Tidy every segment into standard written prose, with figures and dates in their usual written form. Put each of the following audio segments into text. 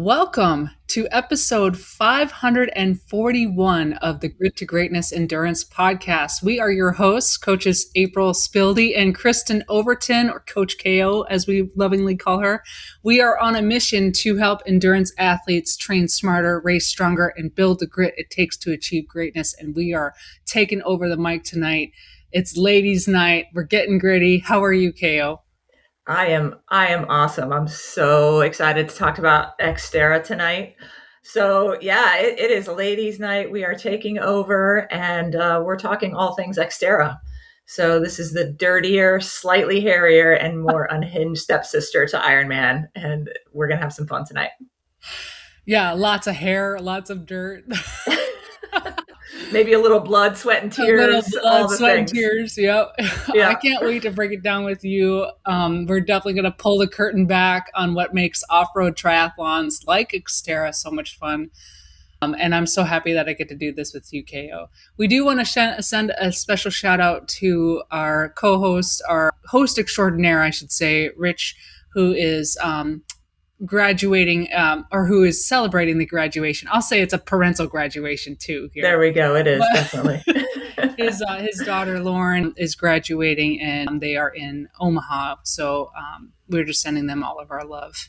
Welcome to episode 541 of the Grit2Greatness Endurance Podcast. We are your hosts, coaches April Spilde and Kristen Overton, or Coach KO, as we lovingly call her. We are on a mission to help endurance athletes train smarter, race stronger, and build the grit it takes to achieve greatness. And we are taking over the mic tonight. It's ladies' night. We're getting gritty. How are you, KO? I am awesome. I'm so excited to talk about XTERRA tonight. So yeah, it is ladies' night. We are taking over and we're talking all things XTERRA. So this is the dirtier, slightly hairier, and more unhinged stepsister to Ironman. And we're going to have some fun tonight. Yeah, lots of hair, lots of dirt. Maybe a little blood, sweat, and tears. All the sweat, things. and tears. Yep. Yeah. I can't wait to break it down with you. We're definitely going to pull the curtain back on what makes off-road triathlons like XTERRA so much fun. And I'm so happy that I get to do this with you, KO. We do want to send a special shout out to our co-host, our host extraordinaire, I should say, Rich, who is graduating or who is celebrating the graduation. I'll say it's a parental graduation too here. There we go. It is definitely. His daughter Lauren is graduating and they are in Omaha. So we're just sending them all of our love.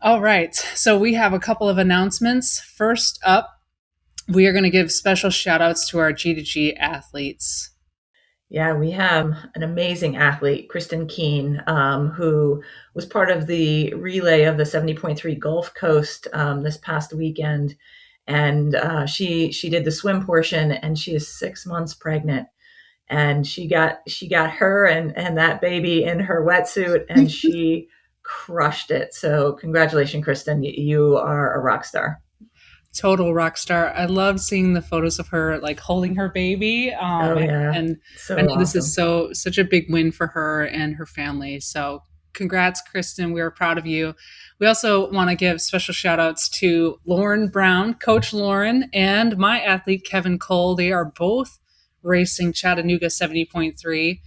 All right. So we have a couple of announcements. First up, we are going to give special shout outs to our G2G athletes. Yeah, we have an amazing athlete, Kristen, who was part of the relay of the 70.3 Gulf Coast this past weekend. And she did the swim portion, and she is 6 months pregnant. And she got her and that baby in her wetsuit, and she crushed it. So congratulations, Kristen. You are a rock star. Total rock star. I loved seeing the photos of her like holding her baby. And so I know awesome. This is such a big win for her and her family. So congrats, Kristen. We are proud of you. We also want to give special shout outs to Lauren Brown, Coach Lauren, and my athlete, Kevin Cole. They are both racing Chattanooga 70.3,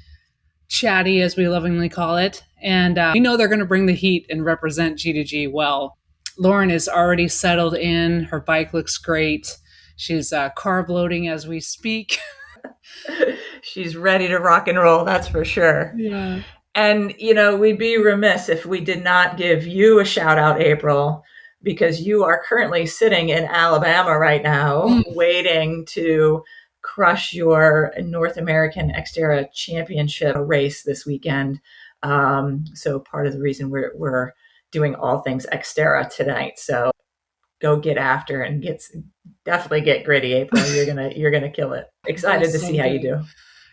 Chatty, as we lovingly call it. And we know they're going to bring the heat and represent G2G well. Lauren is already settled in. Her bike looks great. She's carb loading as we speak. She's ready to rock and roll, that's for sure. Yeah. And, we'd be remiss if we did not give you a shout out, April, because you are currently sitting in Alabama right now, waiting to crush your North American XTERRA Championship race this weekend. So part of the reason we're doing all things XTERRA tonight. So go get after and definitely get gritty, April. You're gonna kill it. Excited to see how you do.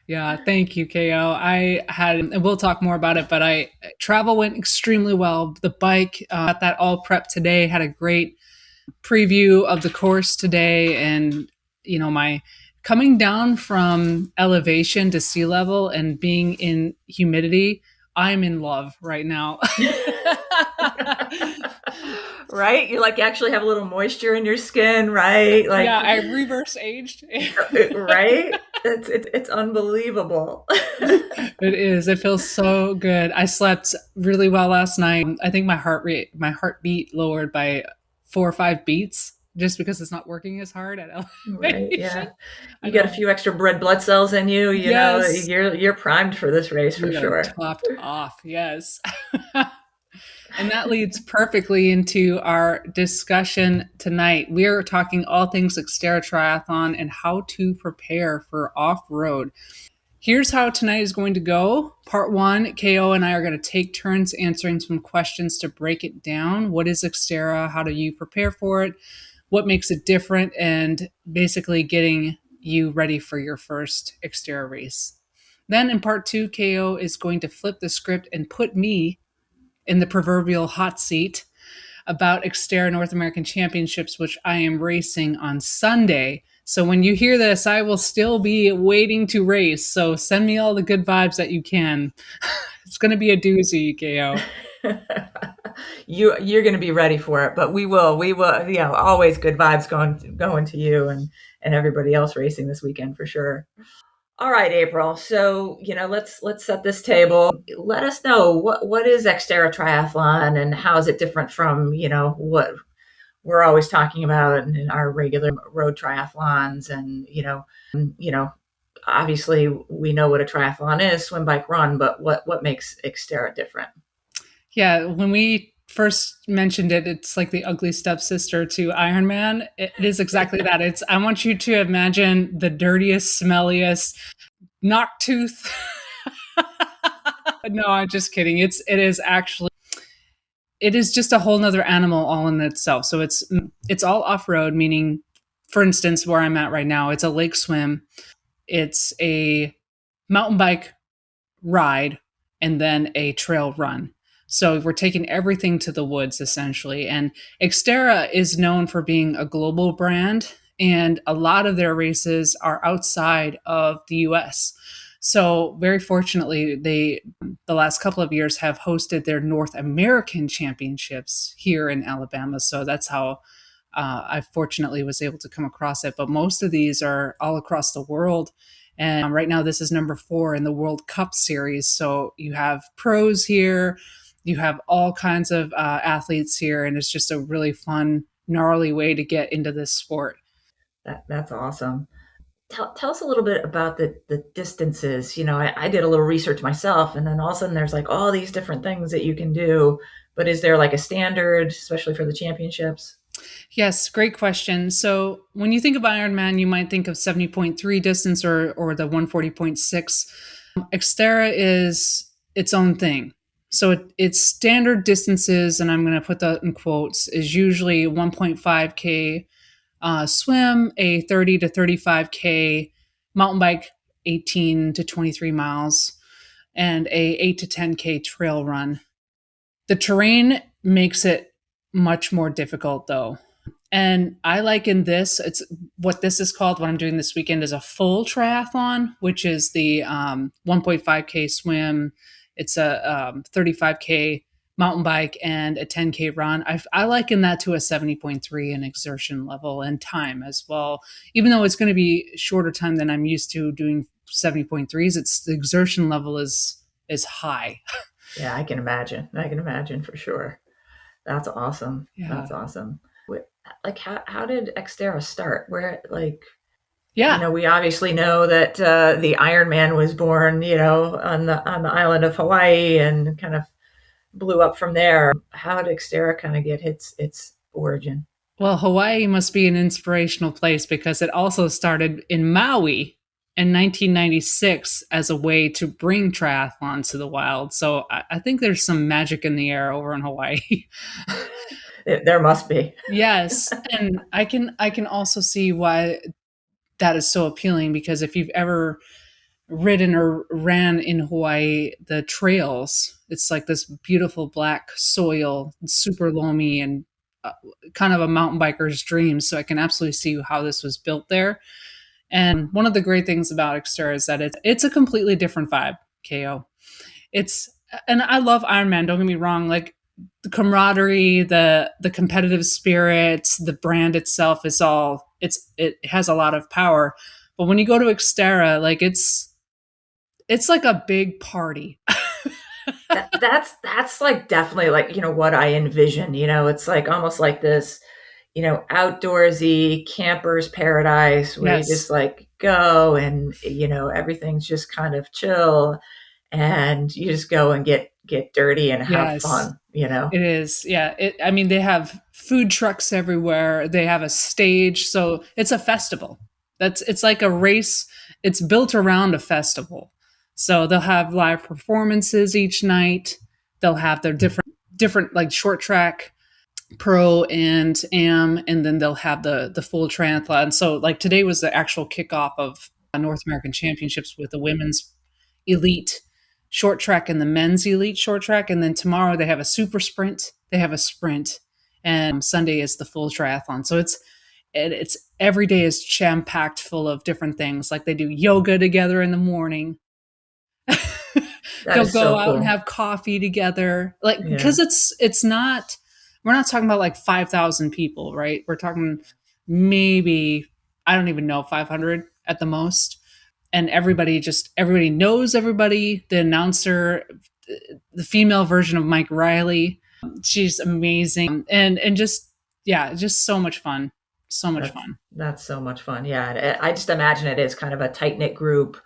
Yeah, thank you, KO. And we'll talk more about it, but travel went extremely well. The bike, got that all prepped today, had a great preview of the course today. And, my coming down from elevation to sea level and being in humidity, I'm in love right now. Right? You actually have a little moisture in your skin, right? Yeah, I reverse aged. Right? It's unbelievable. It is. It feels so good. I slept really well last night. I think my heartbeat lowered by 4 or 5 beats just because it's not working as hard at elevation. Right, yeah. You got a few extra red blood cells in you. Yes. You're primed for this race for sure. Topped off, yes. And that leads perfectly into our discussion tonight. We are talking all things XTERRA triathlon and how to prepare for off-road. Here's how tonight is going to go. Part 1, KO and I are going to take turns answering some questions to break it down. What is XTERRA? How do you prepare for it? What makes it different? And basically getting you ready for your first XTERRA race. Then in part 2, KO is going to flip the script and put me in the proverbial hot seat about XTERRA North American Championships, which I am racing on Sunday. So when you hear this, I will still be waiting to race. So send me all the good vibes that you can. It's going to be a doozy, KO. You're going to be ready for it, but we will. Yeah, always good vibes going to you and everybody else racing this weekend for sure. All right, April. So, let's set this table. Let us know what is XTERRA triathlon and how is it different from, what we're always talking about in our regular road triathlons. And, obviously we know what a triathlon is, swim, bike, run, but what makes XTERRA different? Yeah, when we first mentioned it, it's like the ugly stepsister to Ironman. It is exactly that. I want you to imagine the dirtiest, smelliest, knock tooth. No, I'm just kidding. It is just a whole nother animal all in itself. So it's all off-road, meaning, for instance, where I'm at right now, it's a lake swim. It's a mountain bike ride and then a trail run. So we're taking everything to the woods, essentially. And XTERRA is known for being a global brand, and a lot of their races are outside of the US. So very fortunately, the last couple of years have hosted their North American Championships here in Alabama. So that's how I fortunately was able to come across it. But most of these are all across the world. And right now, this is number 4 in the World Cup series. So you have pros here, you have all kinds of athletes here, and it's just a really fun, gnarly way to get into this sport. That's awesome. Tell us a little bit about the distances. I did a little research myself, and then all of a sudden there's like all these different things that you can do. But is there like a standard, especially for the championships? Yes, great question. So when you think of Ironman, you might think of 70.3 distance or the 140.6. XTERRA is its own thing. So its standard distances, and I'm going to put that in quotes, is usually 1.5K swim, a 30 to 35K mountain bike, 18 to 23 miles, and a 8 to 10K trail run. The terrain makes it much more difficult, though. And I liken this, it's what this is called, what I'm doing this weekend is a full triathlon, which is the 1.5K swim. It's a 35K mountain bike and a 10K run. I liken that to a 70.3 in exertion level and time as well. Even though it's going to be shorter time than I'm used to doing 70.3s, it's the exertion level is high. Yeah, I can imagine. I can imagine for sure. That's awesome. Yeah. That's awesome. Like, how did XTERRA start? Where, like, yeah, we obviously know that the Ironman was born, on the island of Hawaii and kind of blew up from there. How did XTERRA kind of get its origin? Well, Hawaii must be an inspirational place because it also started in Maui in 1996 as a way to bring triathlons to the wild. So I think there's some magic in the air over in Hawaii. There must be. Yes, and I can also see why that is so appealing, because if you've ever ridden or ran in Hawaii, the trails, it's like this beautiful black soil, super loamy, and kind of a mountain biker's dream. So I can absolutely see how this was built there. And one of the great things about XTERRA is that it's a completely different vibe, KO. And I love Ironman, don't get me wrong, like the camaraderie, the competitive spirit, the brand itself is all, it has a lot of power. But when you go to XTERRA, like it's like a big party. That's like definitely like, what I envision, it's like almost like this, outdoorsy camper's paradise where Yes. you just like go and, everything's just kind of chill and you just go and get dirty and have fun, It is. Yeah. I mean, they have food trucks everywhere. They have a stage. So it's a festival. It's like a race. It's built around a festival. So they'll have live performances each night. They'll have their different like short track, pro and am, and then they'll have the full triathlon. So like today was the actual kickoff of North American Championships with the women's elite short track and the men's elite short track. And then tomorrow they have a super sprint, they have a sprint, and Sunday is the full triathlon. So it's every day is jam packed full of different things. Like they do yoga together in the morning. They'll go out and have coffee together. Like, because it's not, we're not talking about like 5,000 people, right? We're talking maybe, I don't even know, 500 at the most. And everybody knows everybody. The announcer, the female version of Mike Riley, she's amazing. And just, yeah, just so much fun. So much fun. That's so much fun. Yeah. I just imagine it is kind of a tight knit group.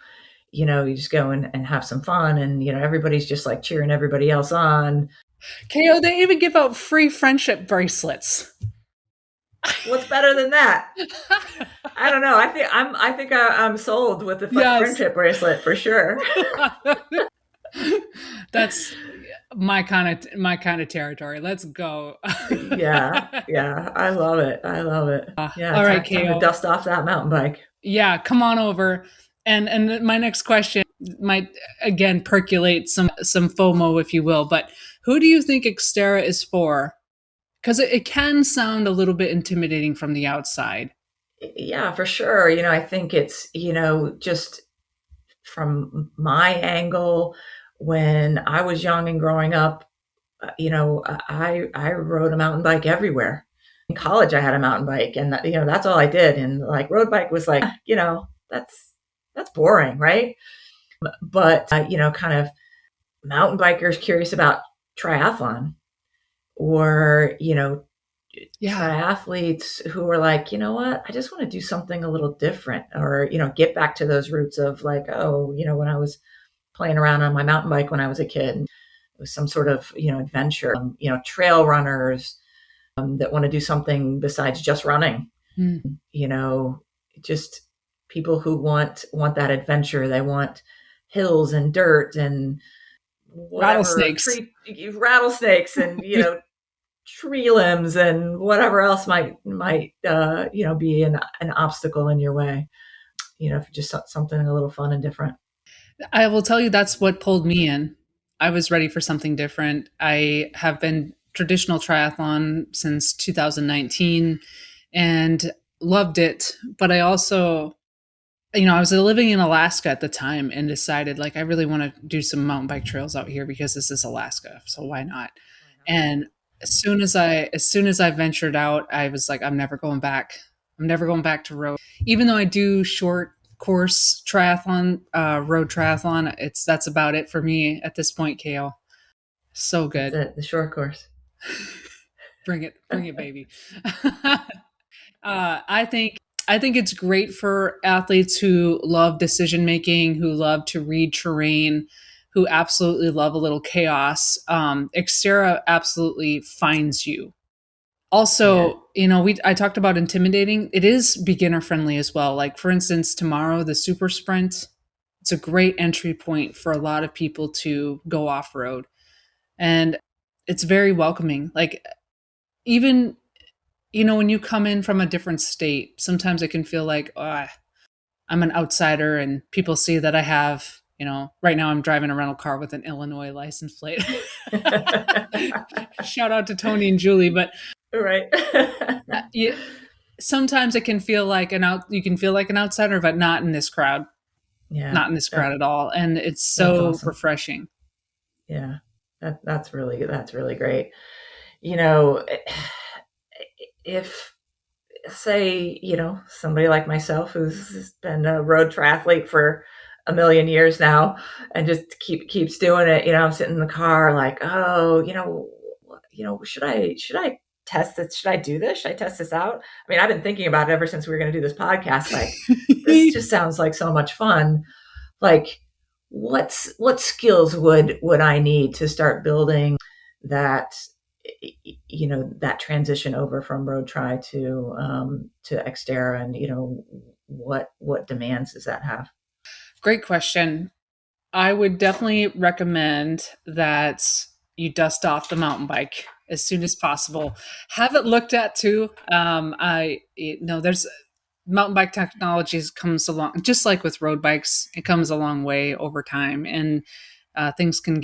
You just go and have some fun, and, everybody's just like cheering everybody else on. KO, they even give out free friendship bracelets. What's better than that? I don't know. I think I'm sold with the friendship bracelet for sure. That's my kind of territory. Let's go. Yeah. I love it. Yeah. All right, time to dust off that mountain bike. Yeah, come on over. And my next question might again percolate some FOMO, if you will. But who do you think XTERRA is for? Because it can sound a little bit intimidating from the outside. Yeah, for sure. I think it's, just from my angle, when I was young and growing up, I rode a mountain bike everywhere. In college, I had a mountain bike, and that's all I did. And like road bike was like, that's boring, right? But kind of mountain bikers curious about triathlon, or triathletes who are like, you know what, I just want to do something a little different, or get back to those roots of like, oh, when I was playing around on my mountain bike when I was a kid, it was some sort of adventure. Trail runners that want to do something besides just running. Just people who want that adventure. They want hills and dirt and rattlesnakes and tree limbs and whatever else might be an obstacle in your way. Just something a little fun and different. I will tell you, that's what pulled me in. I was ready for something different. I have been traditional triathlon since 2019 and loved it. But I also, I was living in Alaska at the time and decided like, I really want to do some mountain bike trails out here because this is Alaska. So why not? And as soon as I ventured out, I was like, I'm never going back. I'm never going back to road. Even though I do short course triathlon, road triathlon, that's about it for me at this point, KO. So good. That's it, the short course. Bring it, baby. I think it's great for athletes who love decision making, who love to read terrain, who absolutely love a little chaos. XTERRA absolutely finds you. Also, I talked about intimidating. It is beginner friendly as well. Like for instance, tomorrow, the super sprint, it's a great entry point for a lot of people to go off road. And it's very welcoming. Like even, when you come in from a different state, sometimes it can feel like, oh, I'm an outsider and people see that I have, right now I'm driving a rental car with an Illinois license plate. Shout out to Tony and Julie, but right. Sometimes it can feel like you can feel like an outsider, but not in this crowd. Yeah. Not in this crowd at all. And it's so awesome. Refreshing. Yeah. That's really great. If say, somebody like myself who's been a road triathlete for a million years now and just keeps doing it, I'm sitting in the car like, oh, should I test this? Should I do this? Should I test this out? I mean, I've been thinking about it ever since we were going to do this podcast. Like, this just sounds like so much fun. Like, what skills would I need to start building that, that transition over from road tri to XTERRA, and, what demands does that have? Great question. I would definitely recommend that you dust off the mountain bike as soon as possible. Have it looked at too. There's mountain bike technologies comes along, just like with road bikes, it comes a long way over time, and things can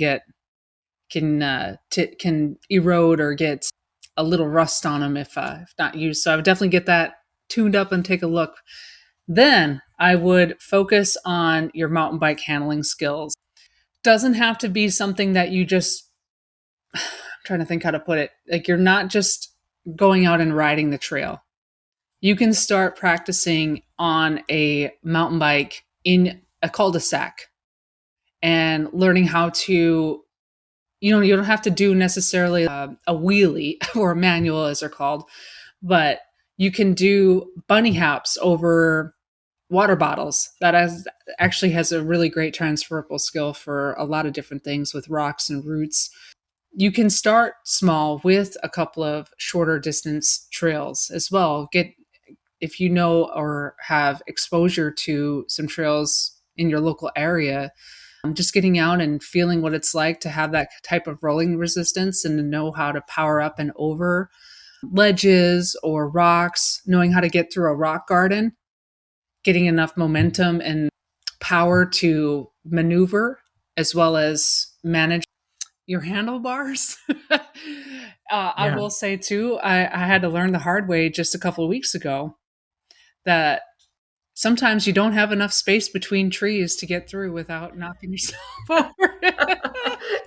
erode or get a little rust on them if not used. So I would definitely get that tuned up and take a look. Then I would focus on your mountain bike handling skills. Doesn't have to be something that you just, I'm trying to think how to put it. Like you're not just going out and riding the trail. You can start practicing on a mountain bike in a cul-de-sac and learning how to, you don't have to do necessarily a wheelie or a manual as they're called, but you can do bunny hops over water bottles. That actually has a really great transferable skill for a lot of different things with rocks and roots. You can start small with a couple of shorter distance trails as well. If you know or have exposure to some trails in your local area, just getting out and feeling what it's like to have that type of rolling resistance and to know how to power up and over ledges or rocks, knowing how to get through a rock garden, getting enough momentum and power to maneuver as well as manage your handlebars. I will say too, I had to learn the hard way just a couple of weeks ago that sometimes you don't have enough space between trees to get through without knocking yourself over.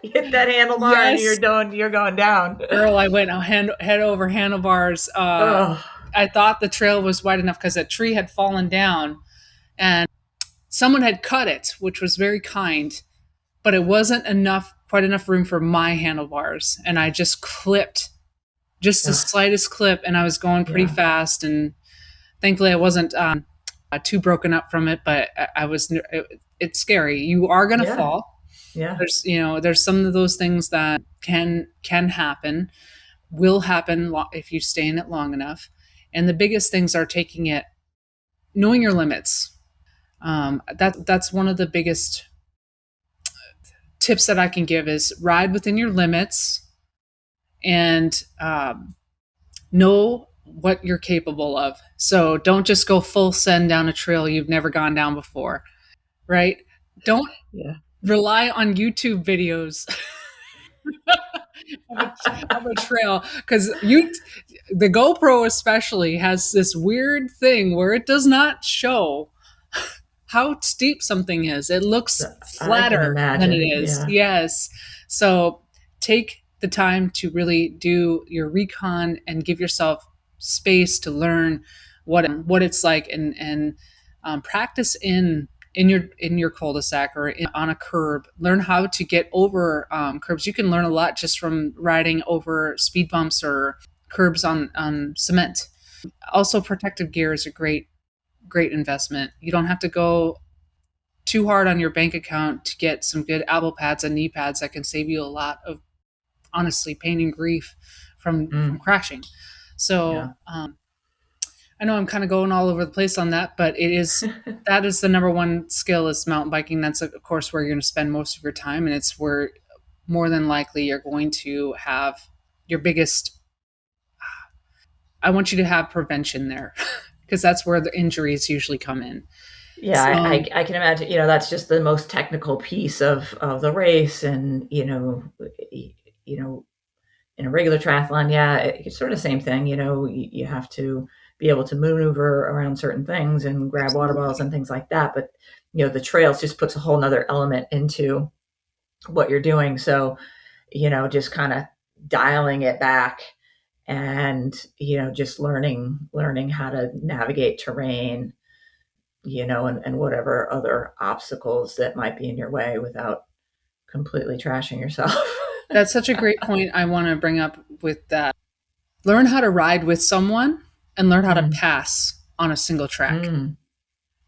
Hit that handlebar and you're going down. Girl, I went head over handlebars. I thought the trail was wide enough because a tree had fallen down and someone had cut it, which was very kind, but it wasn't quite enough room for my handlebars. And I just clipped the slightest clip, and I was going pretty fast. And thankfully I wasn't too broken up from it, but it's scary. You are going to fall. Yeah. There's some of those things that can happen, will happen if you stay in it long enough. And the biggest things are knowing your limits. That's one of the biggest tips that I can give is ride within your limits and know what you're capable of. So don't just go full send down a trail you've never gone down before, right? Don't rely on YouTube videos of a trail, because the GoPro especially has this weird thing where it does not show how steep something is. It looks flatter than it is. Yeah. Yes. So take the time to really do your recon and give yourself space to learn what it's like and practice in your cul-de-sac or on a curb. Learn how to get over curbs. You can learn a lot just from riding over speed bumps or curbs on cement. Also, protective gear is a great investment. You don't have to go too hard on your bank account to get some good elbow pads and knee pads that can save you a lot of, honestly, pain and grief from crashing. So I know I'm kind of going all over the place on that, but that is the number one skill is mountain biking. That's of course where you're going to spend most of your time, and it's where more than likely you're going to have your biggest. I want you to have prevention there because that's where the injuries usually come in. Yeah, so, I can imagine. That's just the most technical piece of the race, and in a regular triathlon, it's sort of the same thing. You have to be able to maneuver around certain things and grab water bottles and things like that. But, the trails just puts a whole nother element into what you're doing. So, just kind of dialing it back and, just learning how to navigate terrain, and whatever other obstacles that might be in your way without completely trashing yourself. That's such a great point I want to bring up with that. Learn how to ride with someone and learn how to pass on a single track.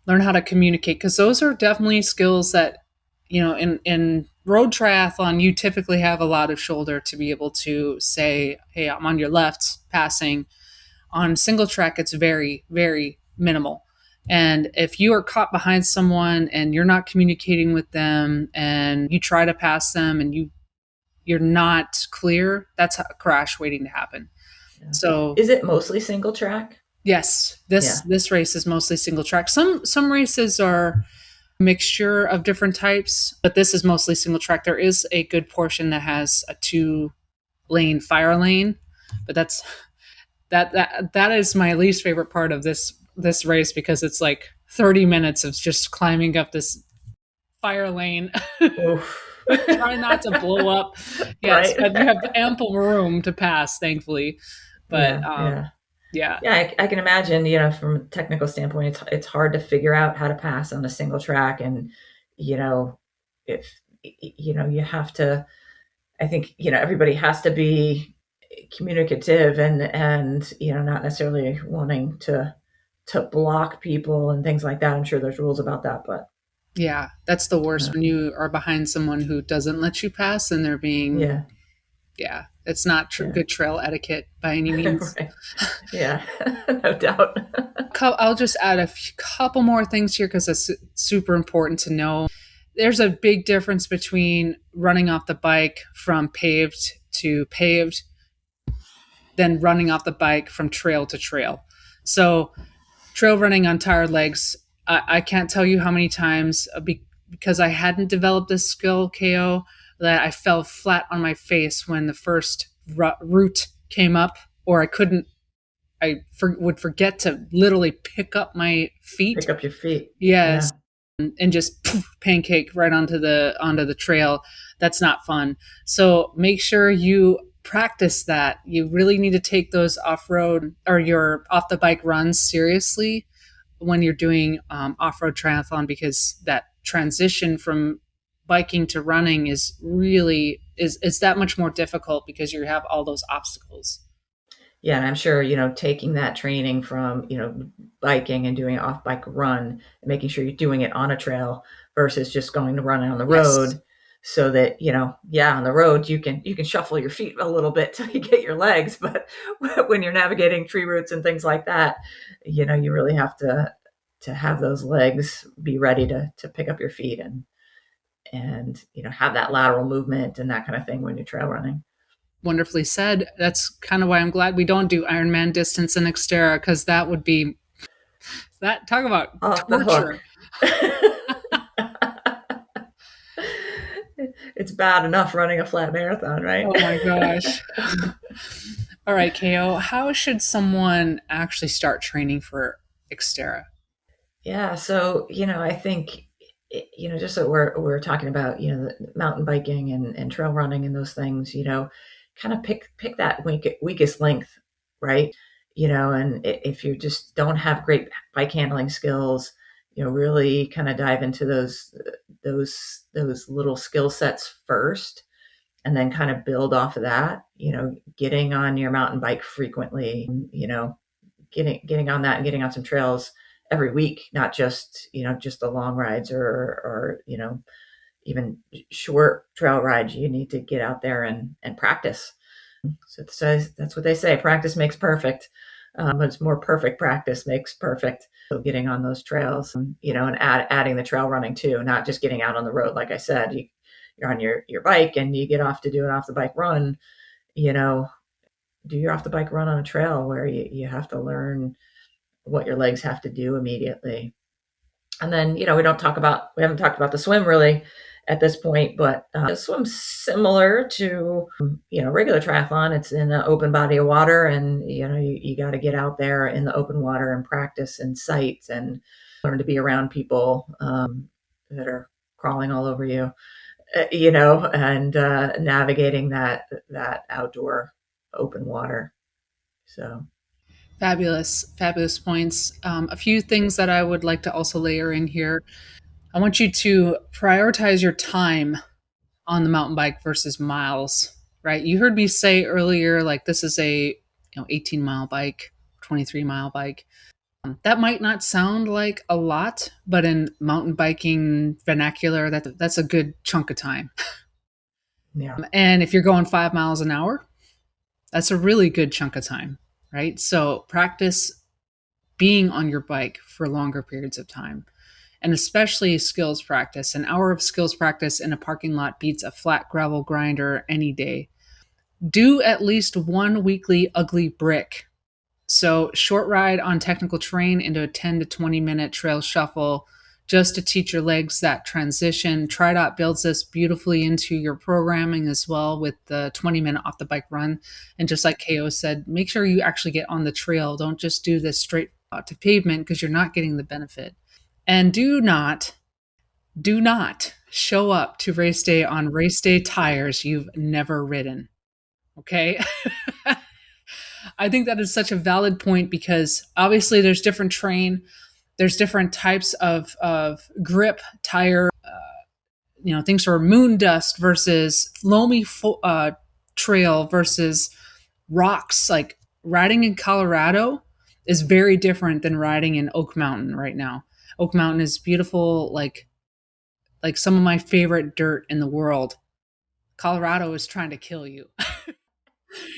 Learn how to communicate, because those are definitely skills that, in road triathlon, you typically have a lot of shoulder to be able to say, hey, I'm on your left passing. On single track, it's very, very minimal. And if you are caught behind someone and you're not communicating with them and you try to pass them and you're not clear, that's a crash waiting to happen. Yeah. So is it mostly single track? Yes. This race is mostly single track. Some races are a mixture of different types, but this is mostly single track. There is a good portion that has a 2-lane fire lane, but that is my least favorite part of this race, because it's like 30 minutes of just climbing up this fire lane. Try not to blow up. Yes, right. But you have ample room to pass, thankfully. But I can imagine, from a technical standpoint, it's hard to figure out how to pass on a single track. And, if, you have to, I think, everybody has to be communicative and not necessarily wanting to block people and things like that. I'm sure there's rules about that, but yeah, that's the worst when you are behind someone who doesn't let you pass and they're being, yeah, it's not good trail etiquette by any means. Right. Yeah, no doubt. I'll just add a couple more things here because it's super important to know. There's a big difference between running off the bike from paved to paved than running off the bike from trail to trail. So trail running on tired legs, I can't tell you how many times because I hadn't developed this skill, KO, that I fell flat on my face when the first route came up, or would forget to literally pick up my feet. Pick up your feet. Yes. Yeah. And just pancake right onto the trail. That's not fun. So make sure you practice that. You really need to take those off-road or your off-the-bike runs seriously when you're doing off-road triathlon, because that transition from biking to running is that much more difficult because you have all those obstacles. Yeah, and I'm sure, taking that training from, biking and doing an off-bike run, and making sure you're doing it on a trail versus just going to run on the road. Yes. So that, on the road, you can shuffle your feet a little bit till you get your legs. But when you're navigating tree roots and things like that, you really have to have those legs be ready to pick up your feet and have that lateral movement and that kind of thing when you're trail running. Wonderfully said. That's kind of why I'm glad we don't do Ironman distance in XTERRA, because that would be talk about torture. It's bad enough running a flat marathon, right? Oh my gosh. All right, KO, how should someone actually start training for XTERRA? Yeah, so I think just that we're talking about mountain biking and trail running and those things, kind of pick that weakest length, right? And if you just don't have great bike handling skills, really kind of dive into those little skill sets first, and then kind of build off of that. Getting on your mountain bike frequently, getting on that and getting on some trails every week, not just just the long rides or even short trail rides. You need to get out there and practice. So that's what they say, practice makes perfect, but it's more perfect practice makes perfect. So getting on those trails, and adding the trail running too, not just getting out on the road. Like I said, you're on your bike and you get off to do an off the bike run, do your off the bike run on a trail where you have to learn what your legs have to do immediately. And then, we haven't talked about the swim really at this point, but the swim's similar to, regular triathlon. It's in an open body of water, and, you got to get out there in the open water and practice in sight and learn to be around people that are crawling all over you, and navigating that outdoor open water. So. Fabulous points. A few things that I would like to also layer in here. I want you to prioritize your time on the mountain bike versus miles, right? You heard me say earlier, like this is a 18-mile bike, 23-mile bike. That might not sound like a lot, but in mountain biking vernacular, that's a good chunk of time. Yeah. And if you're going 5 miles an hour, that's a really good chunk of time, right? So practice being on your bike for longer periods of time, and especially skills practice. An hour of skills practice in a parking lot beats a flat gravel grinder any day. Do at least one weekly ugly brick. So short ride on technical terrain into a 10 to 20 minute trail shuffle just to teach your legs that transition. TriDot builds this beautifully into your programming as well with the 20-minute off the bike run. And just like KO said, make sure you actually get on the trail. Don't just do this straight out to pavement because you're not getting the benefit. And do not show up to race day on race day tires you've never ridden. Okay? I think that is such a valid point because obviously there's different terrain. There's different types of grip, tire, things for moon dust versus loamy trail versus rocks. Like riding in Colorado is very different than riding in Oak Mountain right now. Oak Mountain is beautiful, like some of my favorite dirt in the world. Colorado is trying to kill you.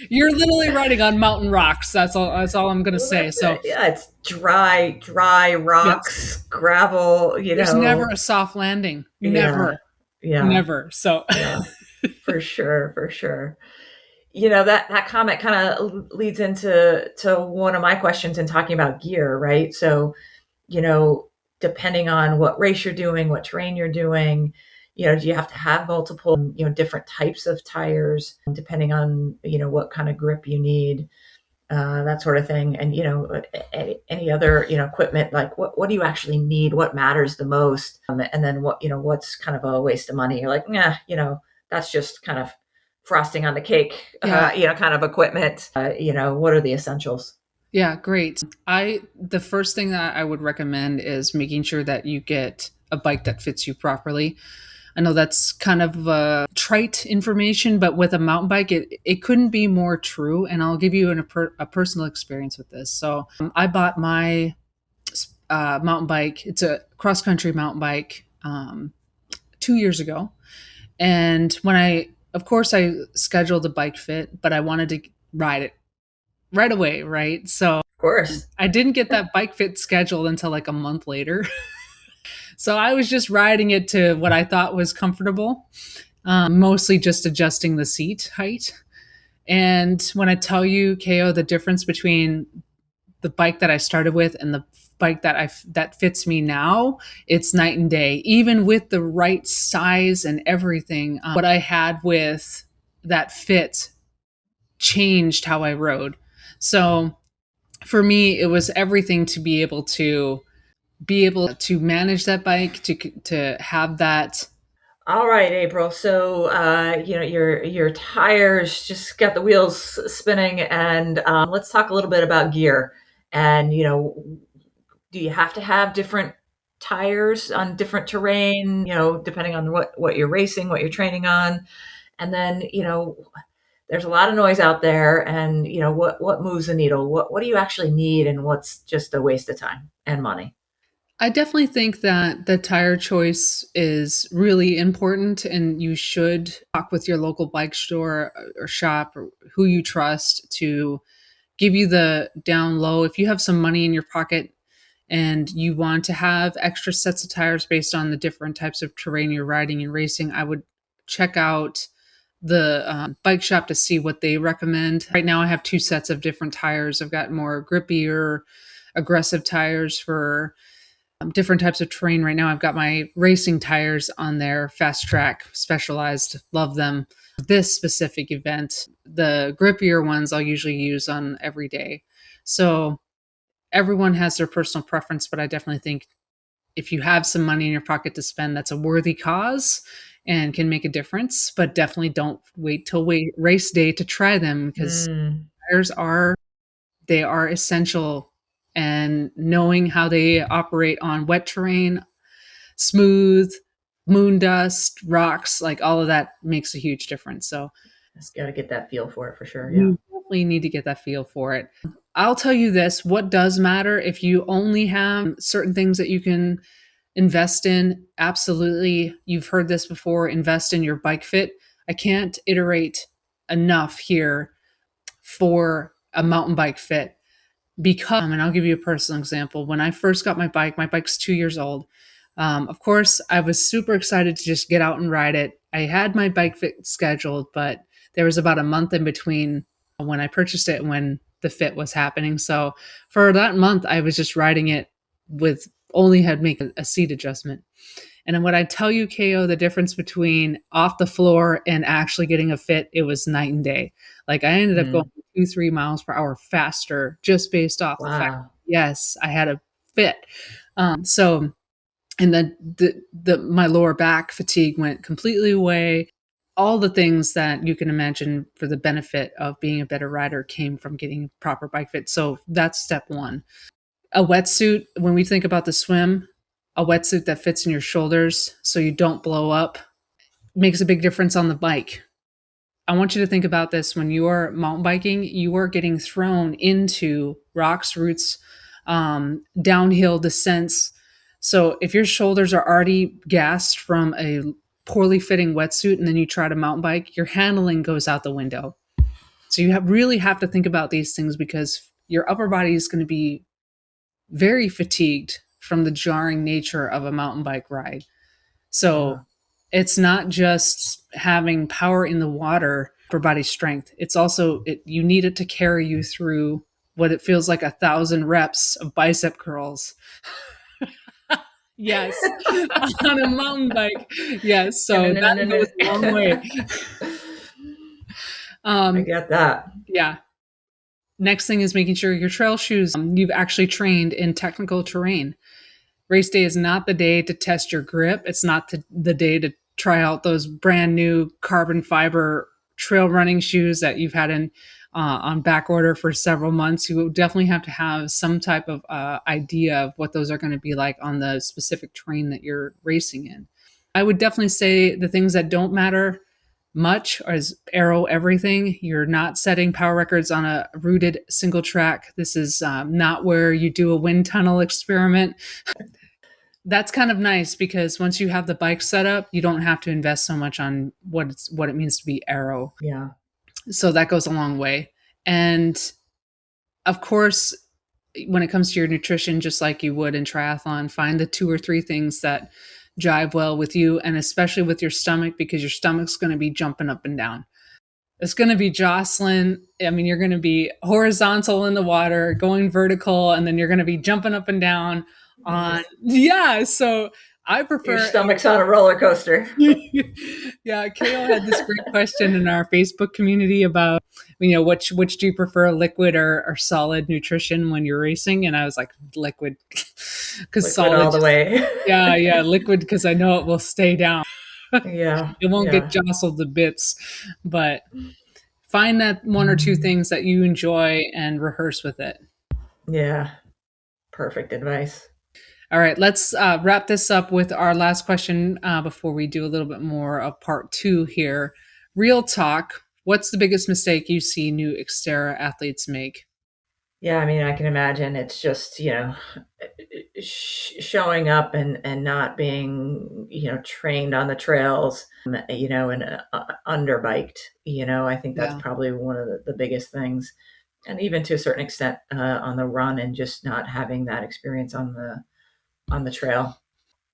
You're literally riding on mountain rocks. That's all I'm gonna say. So yeah, it's dry yes, rocks, gravel, there's never a soft landing. Yeah. Never. Yeah. Never. So Yeah. For sure, for sure. That comment kind of leads into one of my questions in talking about gear, right? So, depending on what race you're doing, what terrain you're doing, do you have to have multiple, different types of tires, depending on, what kind of grip you need, that sort of thing. And, any other, equipment, like what do you actually need? What matters the most? And then what's kind of a waste of money? You're like, nah, that's just kind of frosting on the cake, kind of equipment. What are the essentials? yeah, great. The first thing that I would recommend is making sure that you get a bike that fits you properly. I know that's kind of trite information, but with a mountain bike, it couldn't be more true. And I'll give you a personal experience with this. So I bought my mountain bike. It's a cross country mountain bike 2 years ago. And of course, I scheduled a bike fit, but I wanted to ride it right away, right? So Of course. I didn't get that bike fit scheduled until like a month later. So I was just riding it to what I thought was comfortable, mostly just adjusting the seat height. And when I tell you, KO, the difference between the bike that I started with and the bike that fits me now, it's night and day. Even with the right size and everything, what I had with that fit changed how I rode. So for me, it was everything to be able to manage that bike, to have that. All right, April. So, your tires just got the wheels spinning, and let's talk a little bit about gear. And do you have to have different tires on different terrain? Depending on what you're racing, what you're training on, and then there's a lot of noise out there, and what moves the needle? What do you actually need, and what's just a waste of time and money? I definitely think that the tire choice is really important, and you should talk with your local bike store or shop or who you trust to give you the down low. If you have some money in your pocket and you want to have extra sets of tires based on the different types of terrain you're riding and racing, I would check out the bike shop to see what they recommend. Right now, I have 2 sets of different tires. I've got more grippier, aggressive tires for different types of terrain. Right now, I've got my racing tires on there, Fast Track, Specialized, love them. This specific event, the grippier ones I'll usually use on every day. So everyone has their personal preference, but I definitely think if you have some money in your pocket to spend, that's a worthy cause and can make a difference. But definitely don't wait till race day to try them, because tires are essential, and knowing how they operate on wet terrain, smooth, moon dust, rocks, like all of that makes a huge difference. So Just got to get that feel for it for sure. Yeah. you definitely need to get that feel for it. I'll tell you this, what does matter if you only have certain things that you can invest in, absolutely. You've heard this before, invest in your bike fit. I can't iterate enough here for a mountain bike fit, because, and I'll give you a personal example. When I first got my bike's 2 years old. Of course, I was super excited to just get out and ride it. I had my bike fit scheduled, but there was about a month in between when I purchased it and when the fit was happening. So for that month, I was just riding it with only had make a seat adjustment. And when I tell you, KO, the difference between off the floor and actually getting a fit, it was night and day. Like I ended up going 2-3 miles per hour faster just based off the fact, yes, I had a fit. So, and then my lower back fatigue went completely away. All the things that you can imagine for the benefit of being a better rider came from getting a proper bike fit. So that's step one. A wetsuit, when we think about the swim, a wetsuit that fits in your shoulders so you don't blow up makes a big difference on the bike. I want you to think about this. When you're mountain biking, you are getting thrown into rocks, roots, downhill descents. So if your shoulders are already gassed from a poorly fitting wetsuit and then you try to mountain bike, your handling goes out the window. So you really have to think about these things, because your upper body is going to be very fatigued from the jarring nature of a mountain bike ride. So it's not just having power in the water for body strength. It's also, you need it to carry you through what it feels like 1,000 reps of bicep curls. Yes, on a mountain bike. Yes, so that goes a long way. I get that. Yeah. Next thing is making sure your trail shoes, you've actually trained in technical terrain. Race day is not the day to test your grip. It's not the day to try out those brand new carbon fiber trail running shoes that you've had on back order for several months. You definitely have to have some type of idea of what those are going to be like on the specific terrain that you're racing in. I would definitely say the things that don't matter much is aero everything. You're not setting power records on a rooted single track. This is not where you do a wind tunnel experiment. That's kind of nice, because once you have the bike set up, you don't have to invest so much on what it means to be aero. Yeah. So that goes a long way. And of course, when it comes to your nutrition, just like you would in triathlon, find the 2 or 3 things that jive well with you, and especially with your stomach, because your stomach's going to be jumping up and down. It's going to be jostling. I mean, you're going to be horizontal in the water, going vertical, and then you're going to be jumping up and down on, so I prefer... Your stomach's on a roller coaster. Yeah, Kale had this great question in our Facebook community about, which do you prefer, liquid or solid nutrition when you're racing? And I was like, liquid, because solid all the way. Yeah, liquid, because I know it will stay down. Yeah, it won't get jostled to bits. But find that 1 or 2 things that you enjoy and rehearse with it. Yeah, perfect advice. All right, let's wrap this up with our last question before we do a little bit more of part 2 here. Real talk, what's the biggest mistake you see new XTERRA athletes make? Yeah, I mean, I can imagine it's just, showing up and not being, trained on the trails, and underbiked. I think that's probably one of the biggest things. And even to a certain extent on the run, and just not having that experience on the trail,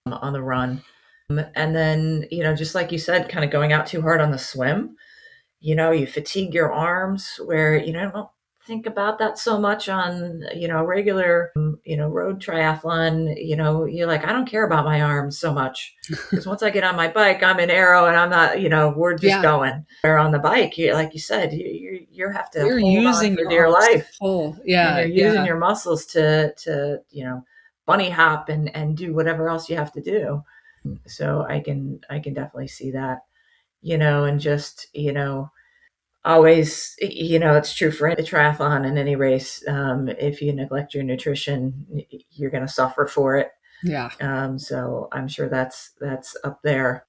on the run. And then, just like you said, kind of going out too hard on the swim, you fatigue your arms, where, don't think about that so much on, regular, road triathlon. You're like, I don't care about my arms so much, because once I get on my bike, I'm in aero and I'm not, we're just going. Or on the bike, like you said, you have to you're hold using on for dear life. Yeah. And you're using your muscles to bunny hop and do whatever else you have to do. So I can definitely see that, and just, always, it's true for any triathlon and any race. If you neglect your nutrition, you're going to suffer for it. Yeah. So I'm sure that's up there,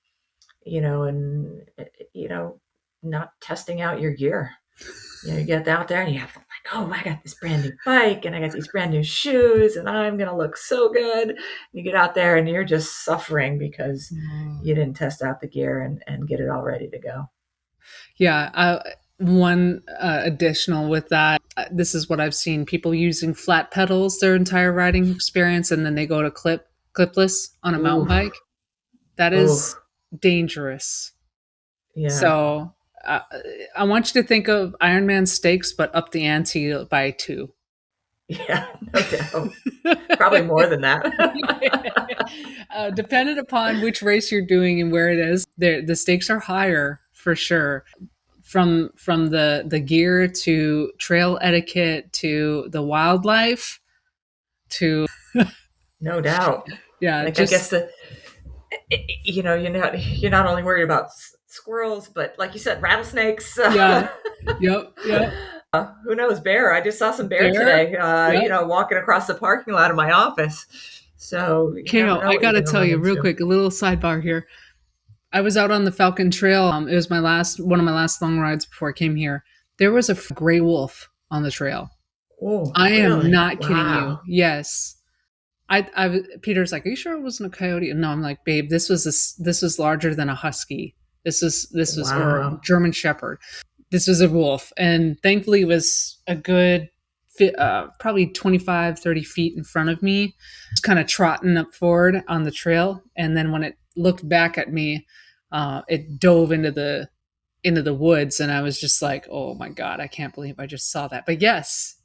and, not testing out your gear. You get out there and you have to, like, oh, I got this brand new bike and I got these brand new shoes and I'm going to look so good. You get out there and you're just suffering because you didn't test out the gear and get it all ready to go. Yeah. One additional with that, this is what I've seen: people using flat pedals their entire riding experience, and then they go to clipless on a mountain bike. That is dangerous. Yeah. So I want you to think of Ironman stakes, but up the ante by 2. Yeah, no doubt. Probably more than that. Dependent upon which race you're doing and where it is, the stakes are higher for sure. From the gear to trail etiquette to the wildlife to no doubt. Yeah, like, I guess you're not only worried about squirrels, but like you said, rattlesnakes. Yeah. Yep. Who knows, bear? I just saw some bear today. Walking across the parking lot of my office. So, Kale, I got to tell you real quick, a little sidebar here. I was out on the Falcon Trail. It was one of my last long rides before I came here. There was a gray wolf on the trail. Oh, I am really? not kidding you. Wow. Yes. Peter's like, "Are you sure it wasn't a coyote?" No, I'm like, "Babe, this was larger than a husky. This was or a Wow. German shepherd. This was a wolf." And thankfully it was a good probably 25, 30 feet in front of me, just kind of trotting up forward on the trail. And then when it looked back at me, it dove into the woods, and I was just like, "Oh my God, I can't believe I just saw that." But yes,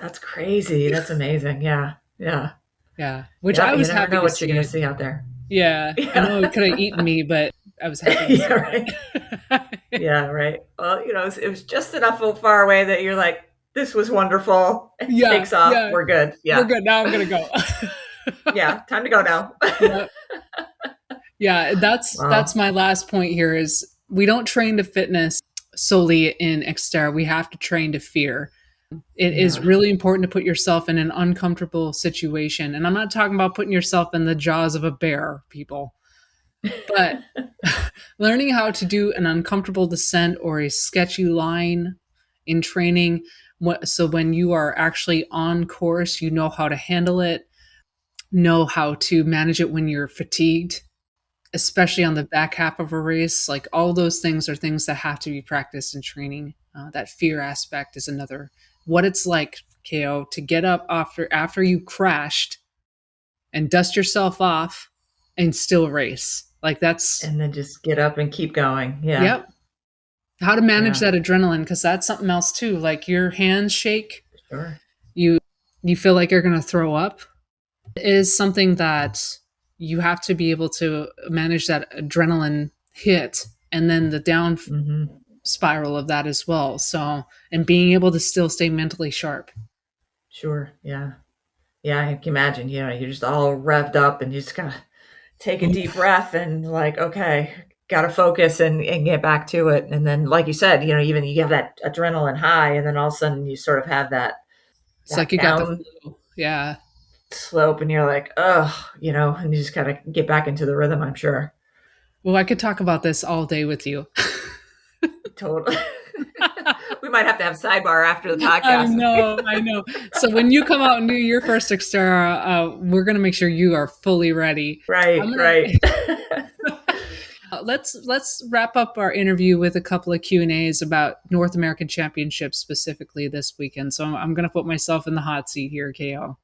That's crazy. That's amazing. Yeah. Yeah. yeah, which Yeah. I You was never happy know to what you're see going to it. see out there. Yeah, I know it Yeah. could have eaten me, but I was happy to Yeah. see Right. it. Yeah. Right. Well, it was just enough far away that you're like, this was wonderful. It Yeah, takes off. yeah, We're good. we're Yeah. good. Now I'm gonna go. Yeah. Time to go now. Yeah, yeah. That's Wow. my last point here. Is we don't train to fitness solely in XTERRA. We have to train to fear. It is Yeah. really important to put yourself in an uncomfortable situation, and I'm not talking about putting yourself in the jaws of a bear, people. But learning how to do an uncomfortable descent or a sketchy line in training, so when you are actually on course, you know how to handle it, know how to manage it when you're fatigued, especially on the back half of a race. Like all those things are things that have to be practiced in training. That fear aspect is another. What it's like, KO, to get up after you crashed and dust yourself off and still race. Like that's, And then just get up and keep going. Yeah. yep. How to manage Yeah. that adrenaline, because that's something else too. Like your hands shake, Sure. you you feel like you're going to throw up. It is something that you have to be able to manage that adrenaline hit and then the down Hmm. spiral of that as well. So, and being able to still stay mentally sharp. Sure. Yeah. Yeah. I can imagine, you're just all revved up and you just gotta take a deep breath and like, okay, gotta focus and get back to it. And then, like you said, even you have that adrenaline high, and then all of a sudden you sort of have It's like that you got the down flu. Yeah. slope, and you're like, oh, and you just gotta get back into the rhythm, I'm sure. Well, I could talk about this all day with you. Totally. We might have to have sidebar after the I podcast. know, I know. So when you come out and do your first Xterra, we're gonna make sure you are fully ready. I'm Right, gonna right. let's wrap up our interview with a couple of Q&As about North American Championships specifically this weekend. So I'm gonna put myself in the hot seat here, KO.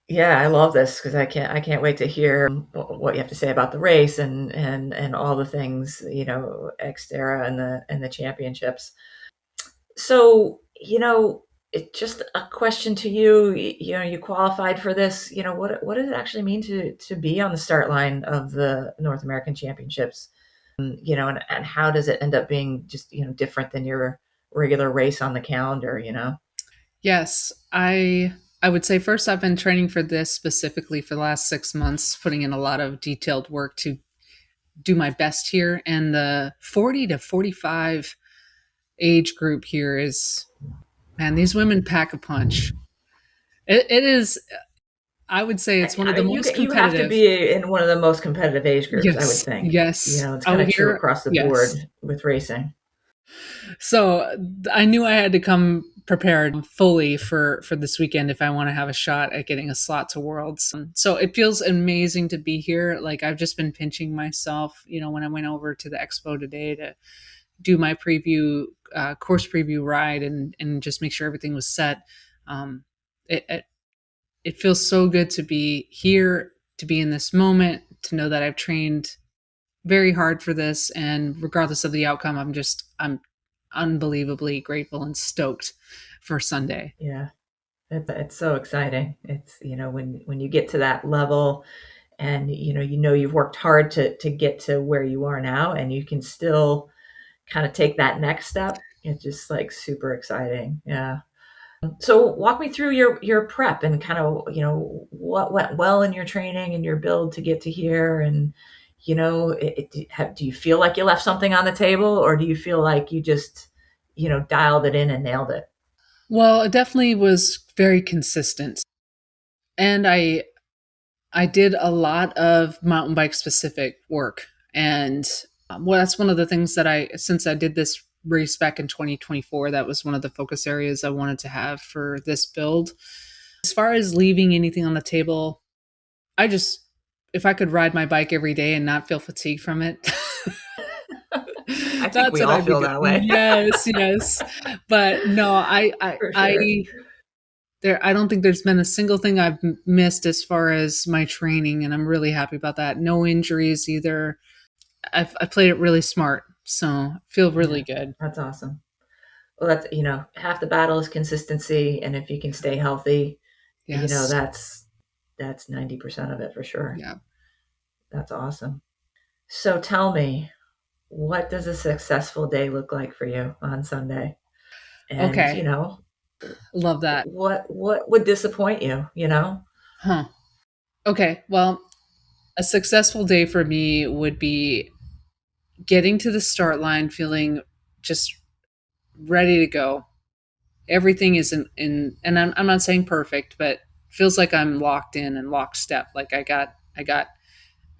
Yeah, I love this because I can't wait to hear what you have to say about the race and all the things, Xterra and the championships. So, it's just a question to you. You qualified for this. What does it actually mean to be on the start line of the North American Championships? And how does it end up being just different than your regular race on the calendar? Yes, I would say first I've been training for this specifically for the last 6 months, putting in a lot of detailed work to do my best here. And the 40 to 45 age group here is, man, these women pack a punch. It is, I would say it's one of the most You have to competitive. be in one of the most competitive age groups, I would Yes, think. yes. It's kind Oh, of true here, across the yes. board with racing. So I knew I had to come prepared fully for this weekend if I want to have a shot at getting a slot to Worlds. So it feels amazing to be here. Like I've just been pinching myself, when I went over to the expo today to do my course preview ride and just make sure everything was set. Um, it feels so good to be here, to be in this moment, to know that I've trained very hard for this, and regardless of the outcome, I'm unbelievably grateful and stoked for Sunday. Yeah. It's so exciting. It's, when you get to that level and, you've worked hard to get to where you are now, and you can still kind of take that next step. It's just like super exciting. Yeah. So walk me through your prep and kind of, what went well in your training and your build to get to here. And, do you feel like you left something on the table, or do you feel like you just, dialed it in and nailed it? Well, it definitely was very consistent. And I did a lot of mountain bike specific work. And well, that's one of the things that since I did this race back in 2024, that was one of the focus areas I wanted to have for this build. As far as leaving anything on the table, if I could ride my bike every day and not feel fatigue from it, I think we all feel that way. Yes, yes. But no, For sure. I don't think there's been a single thing I've missed as far as my training, and I'm really happy about that. No injuries either. I played it really smart, so I feel really good. That's awesome. Well, that's, half the battle is consistency, and if you can stay healthy, Yes. that's 90% of it for sure. Yeah. That's awesome. So tell me, what does a successful day look like for you on Sunday? And, Okay. Love that. what would disappoint you, Huh. Okay. Well, a successful day for me would be getting to the start line feeling just ready to go. Everything is in and I'm not saying perfect, but feels like I'm locked in and lockstep. Like I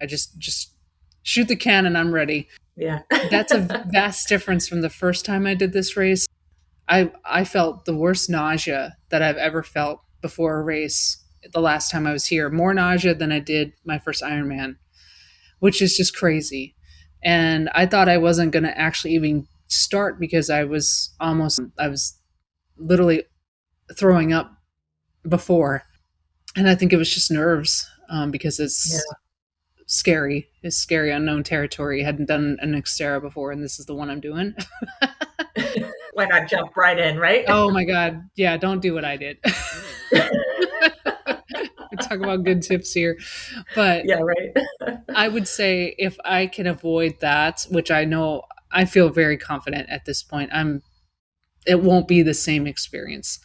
just shoot the cannon, I'm ready. Yeah. That's a vast difference from the first time I did this race. I felt the worst nausea that I've ever felt before a race the last time I was here. More nausea than I did my first Ironman, which is just crazy. And I thought I wasn't going to actually even start because I was literally throwing up before. And I think it was just nerves because it's scary. It's scary, unknown territory. I hadn't done an XTERRA before, and this is the one I'm doing. Why not jump right in, right? Oh my God. Yeah, don't do what I did. We talk about good tips here. But yeah, right. I would say if I can avoid that, which I know I feel very confident at this point, it won't be the same experience.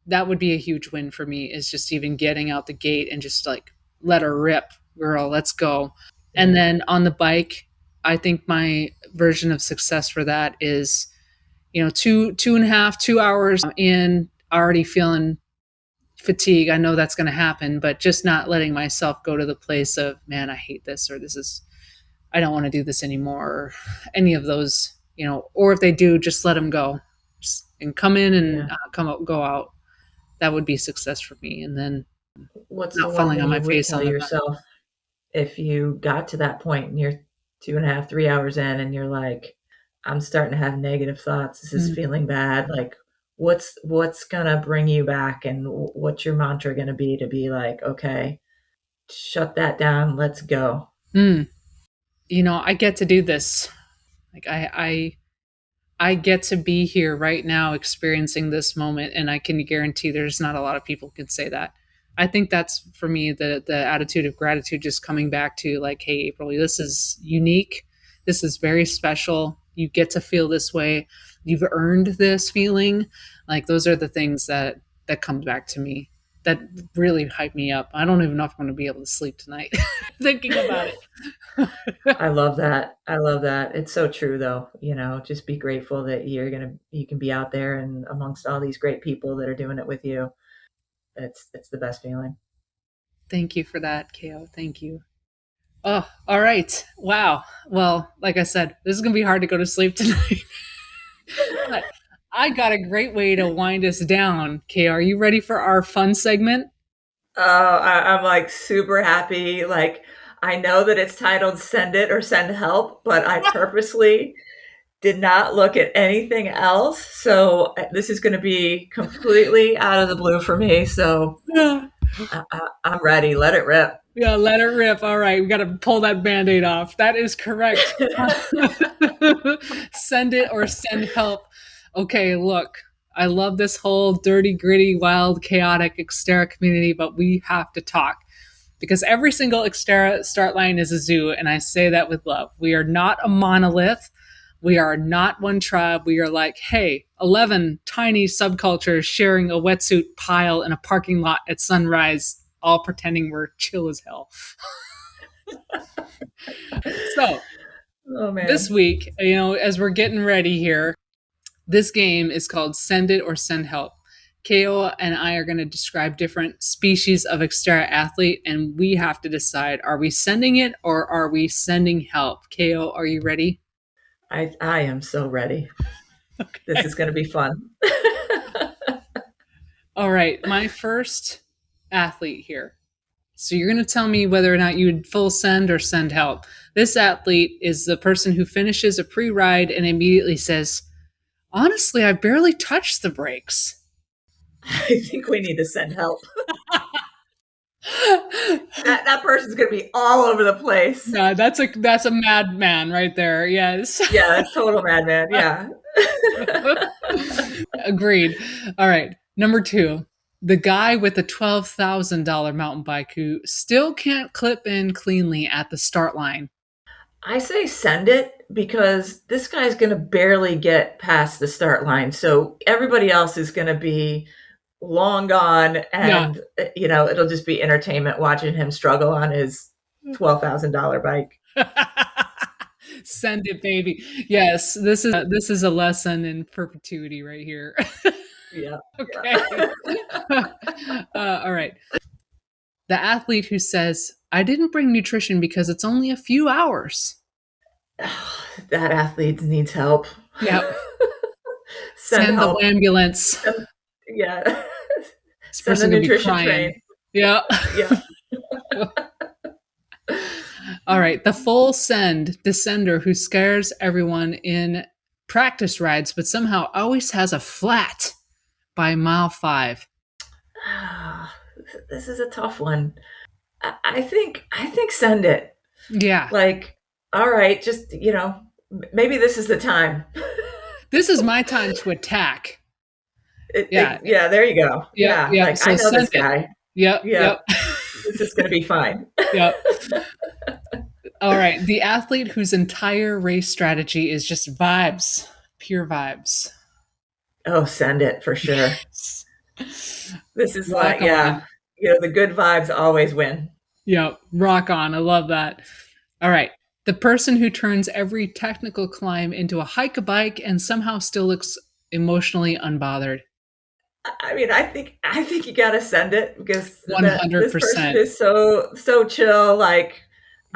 That would be a huge win for me, is just even getting out the gate and just like, let her rip, girl, let's go. And then on the bike, I think my version of success for that is, 2 hours in, already feeling fatigue. I know that's going to happen, but just not letting myself go to the place of, man, I hate this, or I don't want to do this anymore, or any of those, or if they do, just let them go and come in and go out. That would be success for me. And then what's not the falling one on thing my you would face tell on the yourself if you got to that point and you're 2.5, 3 hours in and you're like, I'm starting to have negative thoughts. This is feeling bad. Like, what's going to bring you back? And what's your mantra going to be like, okay, shut that down. Let's go. I get to do this. Like I get to be here right now experiencing this moment, and I can guarantee there's not a lot of people who can say that. I think that's for me the attitude of gratitude, just coming back to like, hey, April, this is unique. This is very special. You get to feel this way. You've earned this feeling. Like those are the things that come back to me that really hype me up. I don't even know if I'm going to be able to sleep tonight thinking about it. I love that. It's so true though. Just be grateful that you can be out there and amongst all these great people that are doing it with you. It's the best feeling. Thank you for that, KO. Thank you. Oh, all right. Wow. Well, like I said, this is going to be hard to go to sleep tonight. But I got a great way to wind us down. KO, are you ready for our fun segment? I'm like super happy. Like, I know that it's titled Send It or Send Help, but I purposely did not look at anything else. So this is going to be completely out of the blue for me. So I'm ready. Let it rip. Yeah, let it rip. All right, we got to pull that Band-Aid off. That is correct. Send it or send help. Okay, look, I love this whole dirty, gritty, wild, chaotic XTERRA community, but we have to talk because every single XTERRA start line is a zoo, and I say that with love. We are not a monolith. We are not one tribe. We are like, hey, 11 tiny subcultures sharing a wetsuit pile in a parking lot at sunrise, all pretending we're chill as hell. So, this week, as we're getting ready here, this game is called Send It or Send Help. KO and I are going to describe different species of XTERRA athlete, and we have to decide, are we sending it or are we sending help? KO, are you ready? I am so ready. Okay. This is going to be fun. All right, my first athlete here. So you're going to tell me whether or not you would full send or send help. This athlete is the person who finishes a pre-ride and immediately says, honestly, I barely touched the brakes. I think we need to send help. that person's going to be all over the place. Yeah, that's a madman right there. Yes. Yeah, that's total madman. Yeah. Agreed. All right. Number 2, the guy with the $12,000 mountain bike who still can't clip in cleanly at the start line. I say send it because this guy's going to barely get past the start line. So everybody else is going to be long gone, and it'll just be entertainment watching him struggle on his $12,000 bike. Send it, baby. Yes, this is a lesson in perpetuity right here. Yeah. Okay. All right. The athlete who says, I didn't bring nutrition because it's only a few hours. That athlete needs help. Yep. Send help. The ambulance. Yeah. Send the nutrition train. Yeah. Yeah. All right. The full send descender who scares everyone in practice rides, but somehow always has a flat by mile 5. This is a tough one. I think send it. Yeah. Like, all right, just, maybe this is the time. This is my time to attack. Yeah, there you go. Yeah. Like, so I know this guy. Yep. This is going to be fine. Yep. All right. The athlete whose entire race strategy is just vibes, pure vibes. Oh, send it for sure. Yes. This is rock on. The good vibes always win. Yep. Rock on. I love that. All right. The person who turns every technical climb into a hike a bike and somehow still looks emotionally unbothered. I mean, I think you got to send it because 100%. This person is so chill. Like,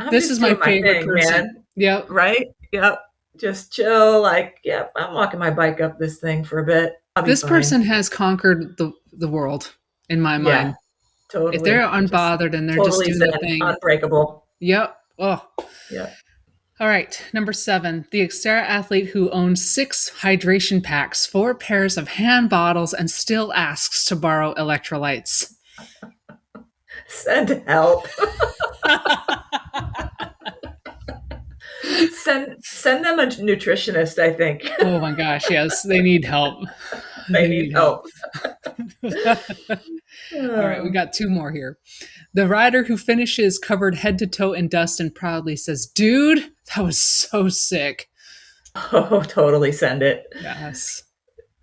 this is my favorite person. Man. Yep. Right. Yep. Just chill. Like, yep. I'm walking my bike up this thing for a bit. This person has conquered the world in my mind. Yeah, totally. If they're unbothered and they're totally just doing their thing. Unbreakable. Yep. Oh. Yeah. All right. Number 7, the XTERRA athlete who owns 6 hydration packs, 4 pairs of hand bottles, and still asks to borrow electrolytes. Send help. Send them a nutritionist, I think. Oh my gosh, yes. They need help. They need help. All right, we got 2 more here. The rider who finishes covered head to toe in dust and proudly says, dude, that was so sick. Oh, totally send it. Yes.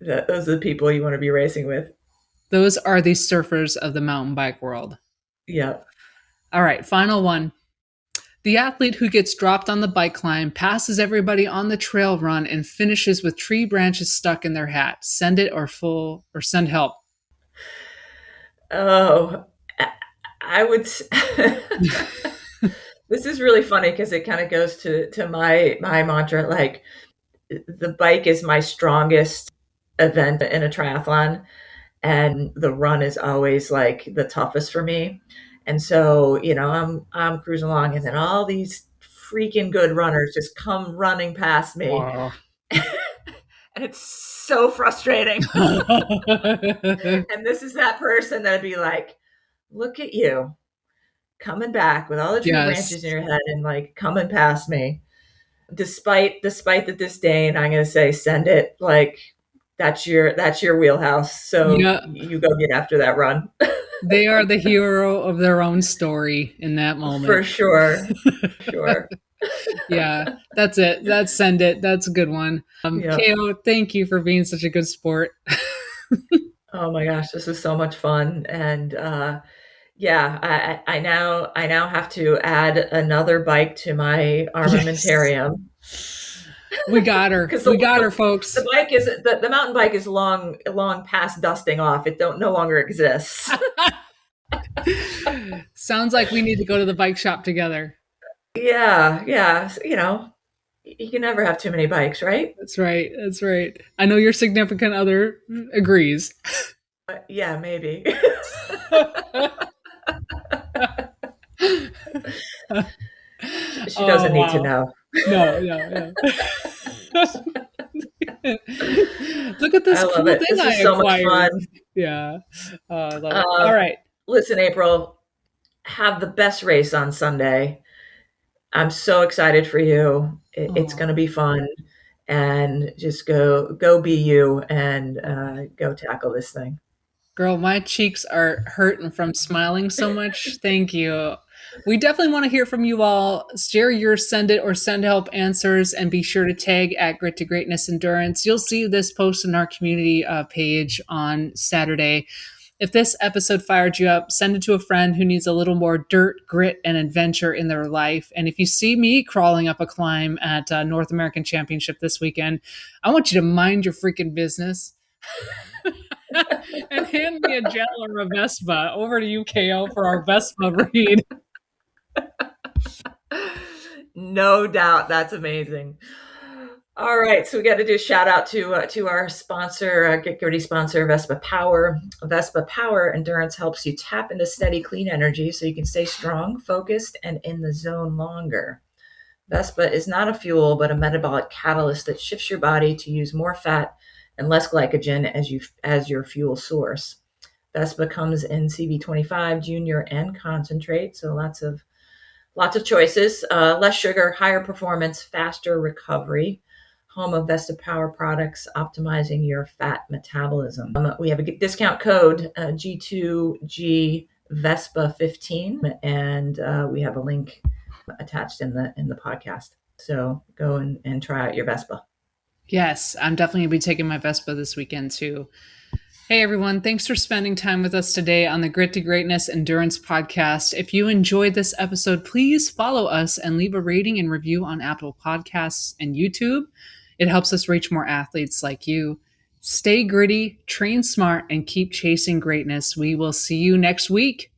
Those are the people you want to be racing with. Those are the surfers of the mountain bike world. Yeah. All right, final one. The athlete who gets dropped on the bike climb, passes everybody on the trail run, and finishes with tree branches stuck in their hat. Send it or send help. Oh, I would. This is really funny because it kind of goes to my mantra. Like, the bike is my strongest event in a triathlon, and the run is always like the toughest for me. And so, I'm cruising along, and then all these freaking good runners just come running past me. Wow. And it's so frustrating. And this is that person that'd be like, look at you coming back with all the tree branches in your head and like coming past me. Despite the disdain, I'm going to say, send it. Like, that's your wheelhouse. So you go get after that run. They are the hero of their own story in that moment. For sure. Sure. Yeah, that's it. That's send it. That's a good one. KO, thank you for being such a good sport. Oh my gosh, this was so much fun. And I now have to add another bike to my armamentarium. We got her. Because We got her, folks. the mountain bike is long past dusting off. It no longer exists. Sounds like we need to go to the bike shop together. Yeah. You can never have too many bikes, right? That's right. That's right. I know your significant other agrees. Yeah, maybe. She doesn't need to know. No. Look at this cool thing this I is so acquired. much fun. Yeah. I love it. All right. Listen, April, have the best race on Sunday. I'm so excited for you. It's going to be fun. And just go be you and go tackle this thing. Girl, my cheeks are hurting from smiling so much. Thank you. We definitely want to hear from you all. Share your send it or send help answers and be sure to tag at Grit2Greatness Endurance. You'll see this post in our community page on Saturday. If this episode fired you up, send it to a friend who needs a little more dirt, grit, and adventure in their life. And if you see me crawling up a climb at North American Championship this weekend, I want you to mind your freaking business and hand me a gel or a Vespa. Over to you, KO, for our Vespa read. No doubt. That's amazing. All right, so we got to do a shout out to our sponsor, Get Gritty sponsor, Vespa Power. Vespa Power Endurance helps you tap into steady, clean energy so you can stay strong, focused, and in the zone longer. Vespa is not a fuel, but a metabolic catalyst that shifts your body to use more fat and less glycogen as your fuel source. Vespa comes in CB25, junior, and concentrate, so lots of choices. Less sugar, higher performance, faster recovery. Home of Vespa Power products, optimizing your fat metabolism. We have a discount code, G2G Vespa 15, and we have a link attached in the podcast. So go and try out your Vespa. Yes, I'm definitely going to be taking my Vespa this weekend too. Hey everyone, thanks for spending time with us today on the Grit2Greatness Endurance Podcast. If you enjoyed this episode, please follow us and leave a rating and review on Apple Podcasts and YouTube. It helps us reach more athletes like you. Stay gritty, train smart, and keep chasing greatness. We will see you next week.